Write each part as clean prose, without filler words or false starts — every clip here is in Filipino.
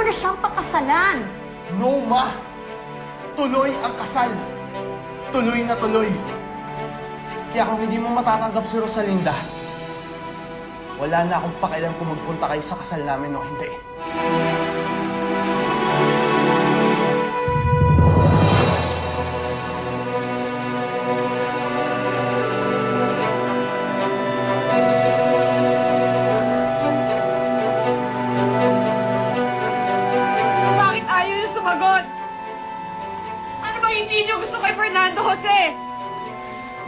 mo na siyang pakasalan. No, Ma! Tuloy ang kasal. Tuloy na tuloy. Kaya kung hindi mo matatanggap si Rosalinda, wala na akong pakialam kung magpunta kayo sa kasal namin o hindi. Bakit ayaw niyo sumagot? Ano ba hindi niyo gusto kay Fernando Jose?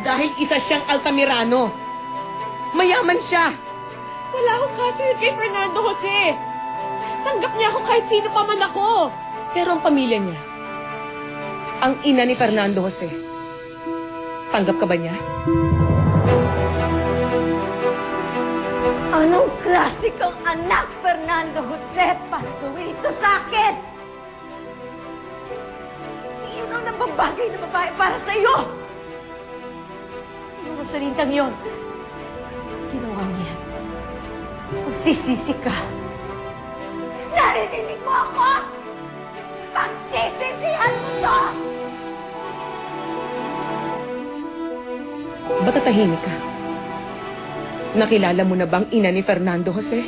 Dahil isa siyang Altamirano. Mayaman siya. Wala akong kaso yun kay Fernando Jose. Tanggap niya ako kahit sino pa man ako. Pero ang pamilya niya, ang ina ni Fernando Jose, tanggap ka ba niya? Anong klasikong anak, Fernando Jose, patuloy ito sa akin? Iyon ang nababagay na babae para sa iyo. Yung Rosalindang yun, ginawa mo yan. Magsisisi ka. Narinig mo ako? Pagsisisihan mo to! Ba't tatahimik ka? Nakilala mo na bang ina ni Fernando Jose?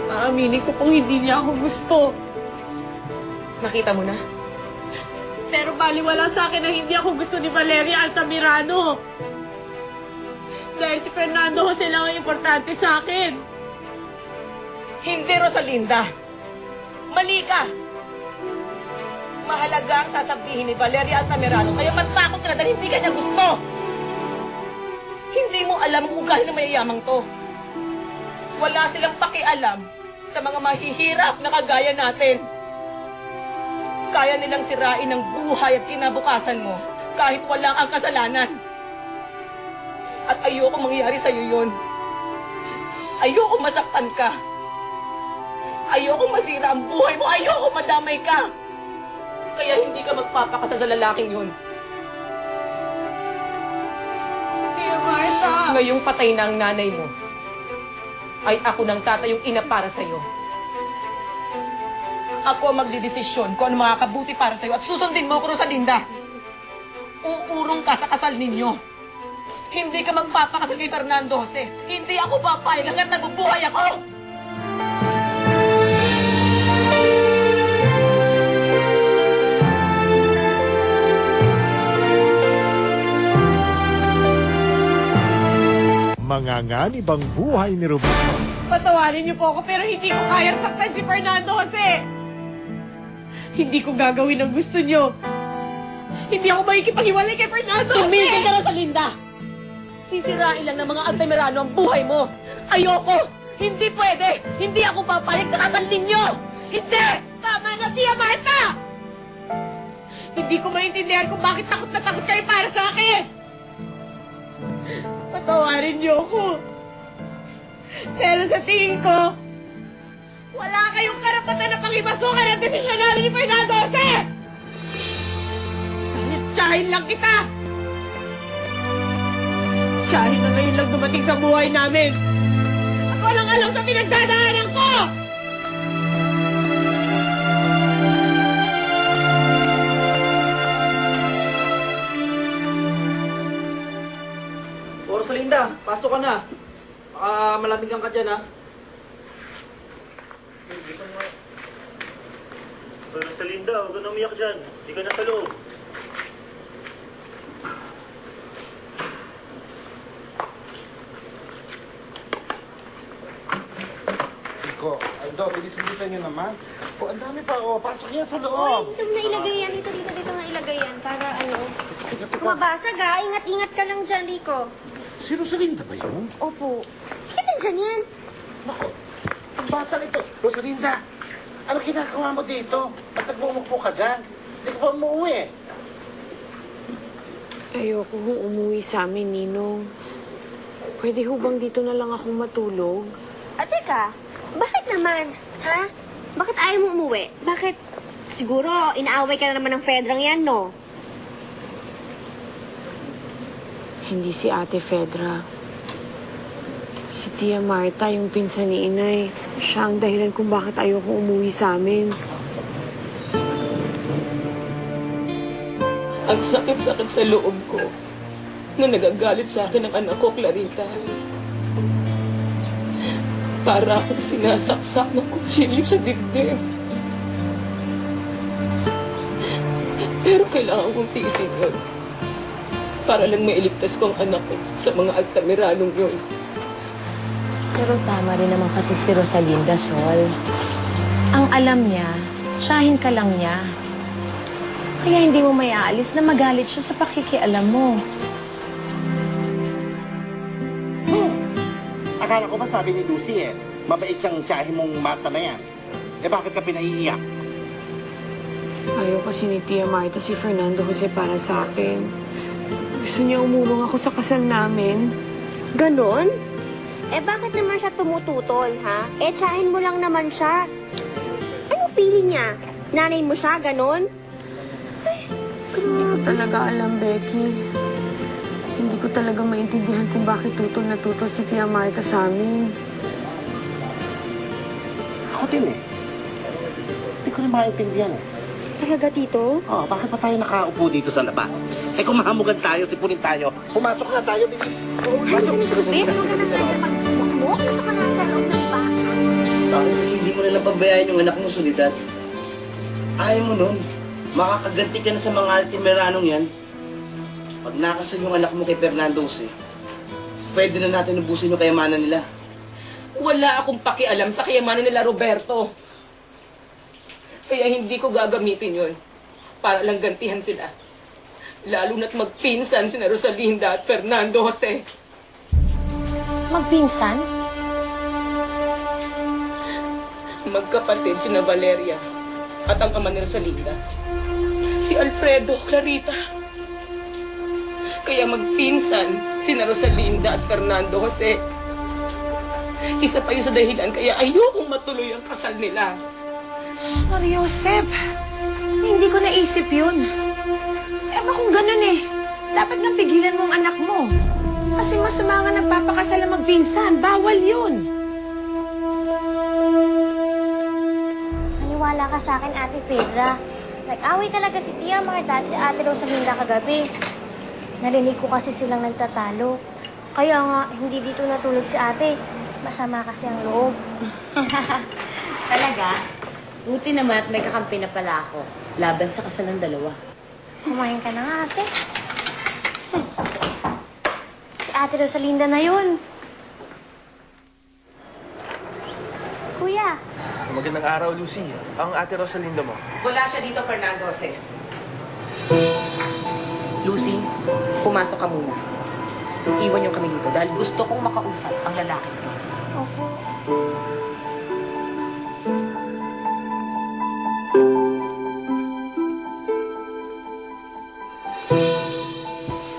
Aaminin ko kung hindi niya ako gusto. Nakita mo na? Pero baliwala sa akin na hindi ako gusto ni Valeria Altamirano. Dahil si Fernando Jose lang ang importante sa akin. Hindi, Rosalinda. Mali ka. Mahalaga ang sasabihin ni Valeria Altamirano, kaya matakot ka na dahil hindi ka niya gusto. Hindi mo alam ang ugali ng mayayamang to. Wala silang pakialam sa mga mahihirap na kagaya natin. Kaya nilang sirain ang buhay at kinabukasan mo kahit wala kang kasalanan. At ayoko mangyari sa'yo yun. Ayoko masaktan ka. Ayoko masira ang buhay mo. Ayoko madamay ka. Kaya hindi ka magpapakasal sa lalaking yun. Tia Martha! Ngayong patay na ang nanay mo, ay ako ng tatay yung ina para sa'yo. Ako ang magdidesisyon kung ano makakabuti para sa'yo at susundin mo ko, Rosalinda. Uurong ka sa kasal ninyo. Hindi ka magpapakasal kay Fernando Jose. Hindi ako papayag hanggat nabubuhay ako. Manganganib ang buhay ni Roberto. Patawarin niyo po ako pero hindi ko kayang saktan si Fernando Jose. Hindi ko gagawin ang gusto niyo. Hindi ako makikipaghiwalay kay Fernando Jose. Tumigil ka, Rosalinda! Sisirain lang ng mga Altamirano ang buhay mo. Ayoko! Hindi pwede! Hindi ako papayag sa kasal ninyo! Hindi! Tama na, Tia Martha! Hindi ko maintindihan kung bakit takot na takot kayo para sa akin. Patawarin niyo ako. Pero sa tingin ko, wala kayong karapatan na pangimasukan ang desisyon namin ni Fernando Jose! Dahil tsahin lang kita! Tsahin na ngayon lang dumating sa buhay namin! At walang alam sa pinagdadaanan ko! Rosalinda, pasok ka na. Baka malamigan ka dyan, ha? Rosalinda, huwag ka na umiyak dyan. Hindi ka na sa loob. Ko, Aldo, bilis-bilisan nyo naman. O, ang dami pa, o. Pasok yan sa loob. Dito mo na ilagay yan. Dito nga ilagay yan. Para ano. Teka. Kumabasag ha. Ingat-ingat ka lang dyan, Rico. Si Rosalinda ba yun? Opo. Bakit nandyan yan? Nako, ang batang ito. Rosalinda, ano ginagawa mo dito? Ba't nagmumukpo ka dyan? Hindi ka pa umuwi. Ayoko hong umuwi sa amin, Ninong. Pwede ho bang dito na lang akong matulog? Teka. Bakit naman? Ha? Bakit ayaw mo umuwi? Bakit? Siguro, inaaway ka na naman ng Fedrang yan, no? Hindi si Ate Fedra. Si Tia Marta, yung pinsan ni Inay. Siya ang dahilan kung bakit ayoko umuwi sa amin. Ang sakit-sakit sa loob ko na nagagalit sa akin ang anak ko, Clarita. Para akong sinasaksak ng kutsilyo sa dibdib. Pero kailangan kong tiisin yun. Para lang mailigtas ko ang anak ko sa mga Altamiranong yun. Pero tama rin naman kasi si Rosalinda, Sol. Ang alam niya, tsahin ka lang niya. Kaya hindi mo may aalis na magalit siya sa pakikialam mo. Akala ko ba sabi ni Lucy mabait siyang tiyahin mong Marta na yan. Bakit ka pinaiiyak? Ayaw kasi ni Tia Marta si Fernando Jose para sa akin. Gusto niya umulong ako sa kasal namin. Ganon? Bakit naman siya tumututol, ha? Tsahin mo lang naman siya. Anong feeling niya? Nanay mo siya, ganon? Hindi ko talaga alam, Becky. Hindi ko talaga maintindihan kung bakit tutol na tutol si Tia Marta sa amin. Ako din Hindi ko na maintindihan Talaga, Tito? Bakit pa tayo nakaupo dito sa labas? Kung mahamugan tayo, sipunin tayo. Pumasok na tayo, bilis. Pasok. Bes, maganda na siya magmukmuk. Ano ka nasa loob ng bahay? Bakit kasi hindi mo nalang pabayaan yung anak mo, Soledad? Ayaw mo nun. Makakaganti ka na sa mga Altimiranong yan. Pag nakasal yung anak mo kay Fernando Jose, pwede na natin ubusin yung kayamanan nila. Wala akong pakialam sa kayamanan nila, Roberto. Kaya hindi ko gagamitin yun para lang gantihan sila. Lalo na't magpinsan sina Rosalinda at Fernando Jose. Magpinsan? Magkapatid sina Valeria at ang ama ni Rosalinda. Si Alfredo, Clarita. Kaya magpinsan sina Rosalinda at Fernando Jose. Isa pa yun sa dahilan kaya ayokong matuloy ang kasal nila. Sorry, Josep. Hindi ko naisip yun. Ba kung ganun dapat nga pigilan mo ang anak mo. Kasi masama nga nagpapakasal ang magpinsan. Bawal yun. Maniwala ka sa akin, Ate Pedra. Nag-away talaga si Tia Marta at si Ate Rosalinda kagabi. Narinig ko kasi silang nagtatalo. Kaya nga, hindi dito natulog si ate. Masama kasi ang loob. Talaga? Buti naman at may kakampi na pala ako. Laban sa kasal ng dalawa. Kumain ka na nga, ate. Si Ate Rosalinda na yun. Kuya. Magandang araw, Lucy. Ang Ate Rosalinda mo. Wala siya dito, Fernando Jose. Lucy, pumasok ka muna. Iwan niyo kami dito dahil gusto kong makausap ang lalaki. Opo.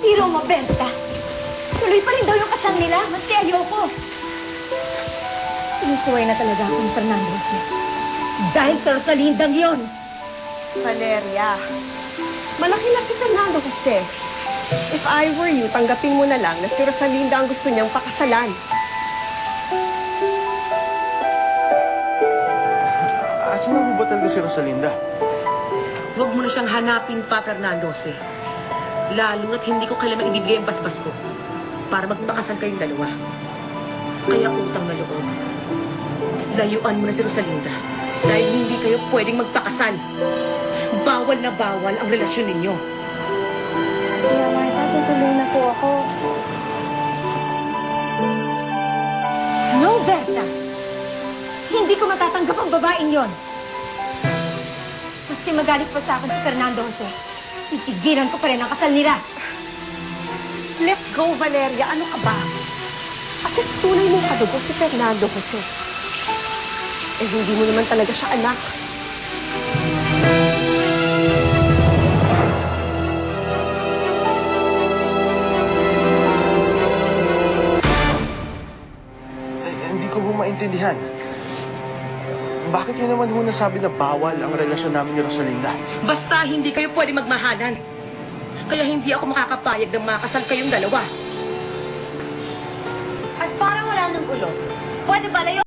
Tiro mo, Berta. Tuloy pa rin daw yung kasal nila, maski ayoko. Sinisuway na talaga ako ni Fernando Jose. Dahil sa Rosalindang yun. Valeria, malaki na si Fernando Jose. If I were you, tanggapin mo na lang na si Rosalinda ang gusto niyang pakasalan. Asan na ba talaga si Rosalinda? Huwag mo na siyang hanapin pa, Fernando Jose. Lalo na't hindi ko kailanman ibibigay ang basbas ko para magpakasal kayong dalawa. Kaya utang na loob. Layuan mo na si Rosalinda dahil hindi kayo pwedeng magpakasal. Bawal na bawal ang relasyon ninyo. Tia Marta, tutuloy na po ako. No, Berta. Hindi ko matatanggap ang babaeng yon. Maski magalit pa sa akin si Fernando Jose, titigilan ko pa rin ang kasal nila. Let go, Valeria. Ano ka ba? Kasi tunay mong kadugo si Fernando Jose. Hindi mo naman talaga siya anak. Hindi ko maintindihan. Bakit yun naman nasabi na bawal ang relasyon namin ni Rosalinda? Basta hindi kayo pwede magmahalan. Kaya hindi ako makakapayag na makasal kayong dalawa. At para wala ng gulo. Pwede ba layo